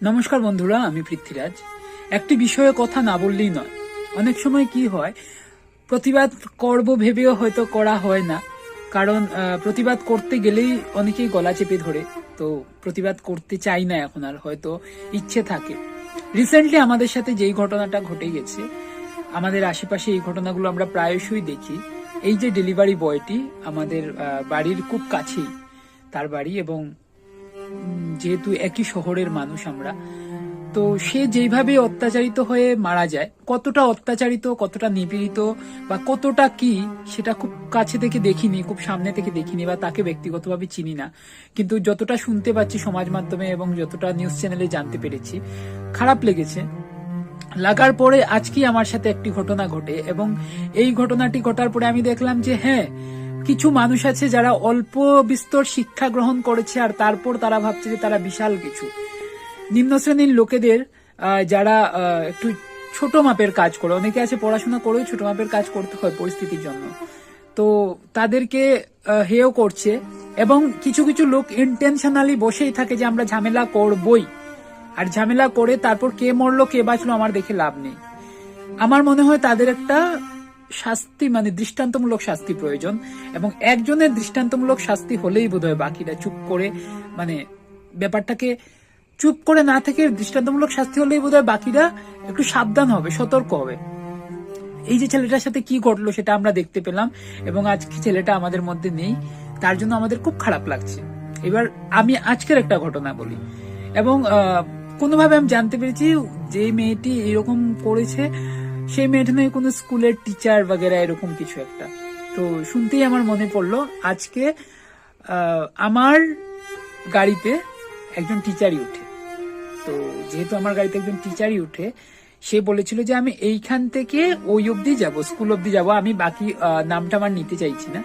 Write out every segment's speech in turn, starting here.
নমস্কার বন্ধুরা, আমি পৃথ্বীরাজ। একটি বিষয়ে কথা না বললেই নয়। অনেক সময় কি হয়, প্রতিবাদ করব ভেবেও হয়তো করা হয় না, কারণ প্রতিবাদ করতে গেলেই অনেকেই গলা চেপে ধরে, তো প্রতিবাদ করতে চাই না এখন আর, হয়তো ইচ্ছে থাকে। রিসেন্টলি আমাদের সাথে যেই ঘটনাটা ঘটে গেছে, আমাদের আশেপাশে এই ঘটনাগুলো আমরা প্রায়শই দেখি। এই যে ডেলিভারি বয়টি, আমাদের বাড়ির খুব কাছেই তার বাড়ি, এবং যেহেতু একই শহরের মানুষ আমরা, তো সে যেভাবে অত্যাচারিত হয়ে মারা যায়, কতটা অত্যাচারিত, কতটা নিপীড়িত বা কতটা কি, সেটা খুব কাছে থেকে দেখিনি, খুব সামনে থেকে দেখিনি, বা তাকে ব্যক্তিগতভাবে চিনি না, কিন্তু যতটা শুনতে পাচ্ছি সমাজ মাধ্যমে এবং যতটা নিউজ চ্যানেলে জানতে পেরেছি, খারাপ লেগেছে। লাগার পরে আজকে আমার সাথে একটি ঘটনা ঘটে, এবং এই ঘটনাটি ঘটার পরে আমি দেখলাম যে হ্যাঁ, কিছু মানুষ আছে যারা অল্প বিস্তর শিক্ষা গ্রহণ করেছে, আর তারপর তারা ভাবছে যে তারা বিশাল কিছু। নিম্ন শ্রেণীর লোকেদের, যারা একটু ছোট মাপের কাজ করে, অনেকে আছে পড়াশোনা করেও ছোট মাপের কাজ করতে হয় পরিস্থিতির জন্য, তো তাদেরকে হেয় করছে। এবং কিছু কিছু লোক ইন্টেনশনালি বসেই থাকে যে আমরা ঝামেলা করবই, আর ঝামেলা করে তারপর কে মরলো কে বাঁচলো আমার দেখে লাভ নেই। আমার মনে হয় তাদের একটা শাস্তি, মানে দৃষ্টান্তমূলক শাস্তি প্রয়োজন, এবং একজনের দৃষ্টান্তমূলক শাস্তি হলেই বোধহয় বাকিরা চুপ করে, মানে ব্যাপারটাকে চুপ করে না থেকে দৃষ্টান্তমূলক শাস্তি হলেই বোধহয় বাকিরা একটু সাবধান হবে, সতর্ক হবে। এই যে ছেলেটার সাথে কি ঘটলো সেটা আমরা দেখতে পেলাম, এবং আজকে ছেলেটা আমাদের মধ্যে নেই, তার জন্য আমাদের খুব খারাপ লাগছে। এবার আমি আজকের একটা ঘটনা বলি, এবং কোনোভাবে আমি জানতে পেরেছি যে মেয়েটি এরকম করেছে, সেই মেয়েটা নয় কোনো স্কুলের টিচার বাগেরা এরকম কিছু একটা। তো শুনতেই আমার মনে পড়লো, আজকে আমার গাড়িতে একজন টিচারই উঠে। তো যেহেতু আমার গাড়িতে একজন টিচারই উঠে, সে বলেছিল যে আমি এইখান থেকে ওই অব্দি যাব, স্কুল অব্দি যাব, আমি বাকি নামটা আমার নিতে চাইছি না।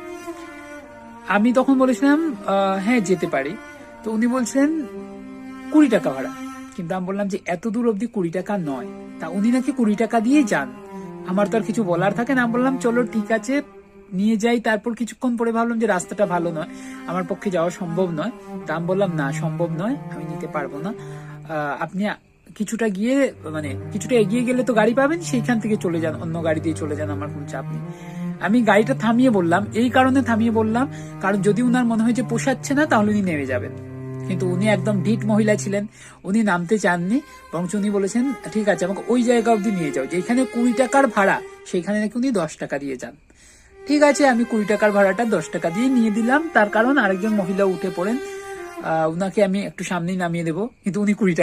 আমি তখন বলেছিলাম হ্যাঁ যেতে পারি। তো উনি বলছেন 20 টাকা ভাড়া, কিন্তু আমি বললাম যে এত দূর অব্দি 20 টাকা নয়। তা উনি নাকি 20 টাকা দিয়ে যান। আমার তো আর কিছু বলার থাকে না, বললাম চলো ঠিক আছে নিয়ে যাই। তারপর কিছুক্ষণ পরে ভাবলাম যে রাস্তাটা ভালো নয়, আমার পক্ষে যাওয়া সম্ভব নয়। তা আমি বললাম না, সম্ভব নয়, আমি নিতে পারবো না। আপনি কিছুটা গিয়ে, মানে কিছুটা এগিয়ে গেলে তো গাড়ি পাবেন, সেইখান থেকে চলে যান, অন্য গাড়ি দিয়ে চলে যান, আমার কোনো চাপ নেই। আমি গাড়িটা থামিয়ে বললাম, এই কারণে থামিয়ে বললাম, কারণ যদি উনার মনে হয় যে পোষাচ্ছে না তাহলে উনি নেমে যাবেন। কিন্তু উনি একদম ঢিট মহিলা ছিলেন, উনি নামতে চাননি, বরং উনি বলেছেন ঠিক আছে আমাকে ওই জায়গা অব্দি নিয়ে যাও, যেখানে 20 টাকার ভাড়া সেইখানে নাকি উনি 10 টাকা দিয়ে যান। ঠিক আছে, আমি 20 টাকার ভাড়াটা 10 টাকা দিয়ে নিয়ে দিলাম। তার কারণ আরেকজন মহিলা উঠে পড়েন, উনাকে আমি একটু সামনেই নামিয়ে দেবো, কিন্তু উনি 20 টাকা